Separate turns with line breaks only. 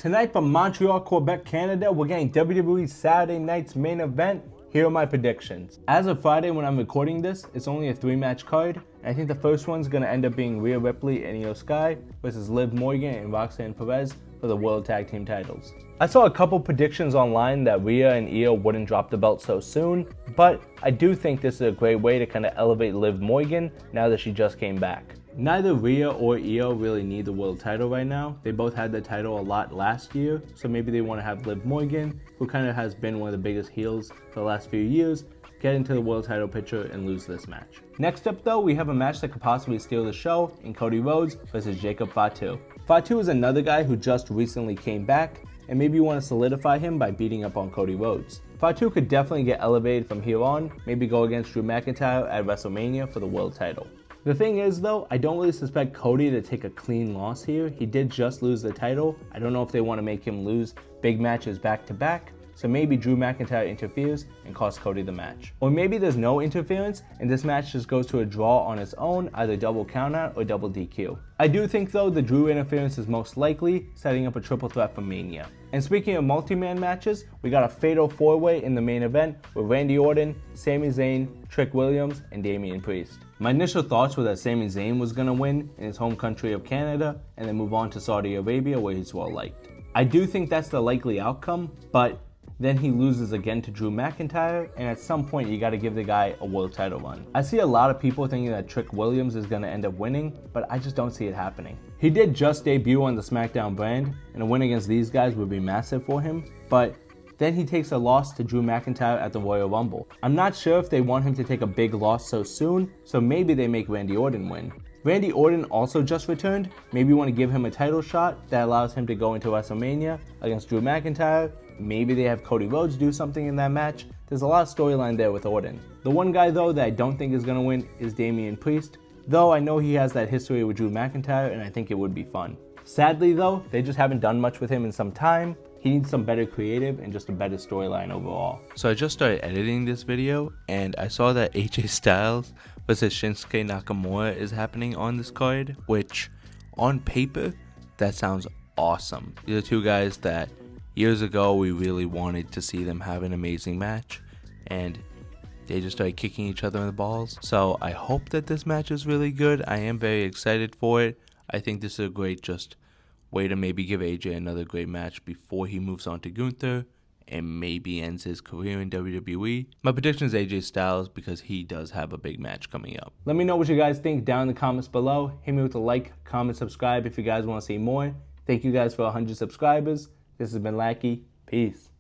Tonight from Montreal, Quebec, Canada, we're getting WWE Saturday night's main event. Here are my predictions. As of Friday when I'm recording this, it's only a 3-match card. And I think the first one's going to end up being Rhea Ripley and Io Sky versus Liv Morgan and Roxanne Perez for the World Tag Team titles. I saw a couple predictions online that Rhea and Io wouldn't drop the belt so soon, but I do think this is a great way to kind of elevate Liv Morgan now that she just came back. Neither Rhea or Io really need the world title right now. They both had the title a lot last year, so maybe they want to have Liv Morgan, who kind of has been one of the biggest heels for the last few years, get into the world title picture and lose this match. Next up though, we have a match that could possibly steal the show in Cody Rhodes versus Jacob Fatu. Fatu is another guy who just recently came back, and maybe you want to solidify him by beating up on Cody Rhodes. Fatu could definitely get elevated from here on, maybe go against Drew McIntyre at WrestleMania for the world title. The thing is though, I don't really suspect Cody to take a clean loss here. He did just lose the title. I don't know if they want to make him lose big matches back to back. So maybe Drew McIntyre interferes and costs Cody the match. Or maybe there's no interference and this match just goes to a draw on its own, either double countout or double DQ. I do think though the Drew interference is most likely, setting up a triple threat for Mania. And speaking of multi-man matches, we got a fatal 4-way in the main event with Randy Orton, Sami Zayn, Trick Williams, and Damian Priest. My initial thoughts were that Sami Zayn was going to win in his home country of Canada and then move on to Saudi Arabia where he's well liked. I do think that's the likely outcome, but then he loses again to Drew McIntyre, and at some point you gotta give the guy a world title run. I see a lot of people thinking that Trick Williams is gonna end up winning, but I just don't see it happening. He did just debut on the SmackDown brand, and a win against these guys would be massive for him, but then he takes a loss to Drew McIntyre at the Royal Rumble. I'm not sure if they want him to take a big loss so soon, so maybe they make Randy Orton win. Randy Orton also just returned. Maybe you want to give him a title shot that allows him to go into WrestleMania against Drew McIntyre. Maybe they have Cody Rhodes do something in that match. There's a lot of storyline there with Orton. The one guy though that I don't think is going to win is Damian Priest, though I know he has that history with Drew McIntyre and I think it would be fun. Sadly though, they just haven't done much with him in some time. He needs some better creative and just a better storyline overall.
So I just started editing this video and I saw that AJ Styles versus Shinsuke Nakamura is happening on this card, which on paper, that sounds awesome. These are two guys that years ago we really wanted to see them have an amazing match and they just started kicking each other in the balls. So I hope that this match is really good. I am very excited for it. I think this is a great just way to maybe give AJ another great match before he moves on to Gunther and maybe ends his career in WWE. My prediction is AJ Styles because he does have a big match coming up.
Let me know what you guys think down in the comments below. Hit me with a like, comment, subscribe if you guys want to see more. Thank you guys for 100 subscribers. This has been Lackey. Peace.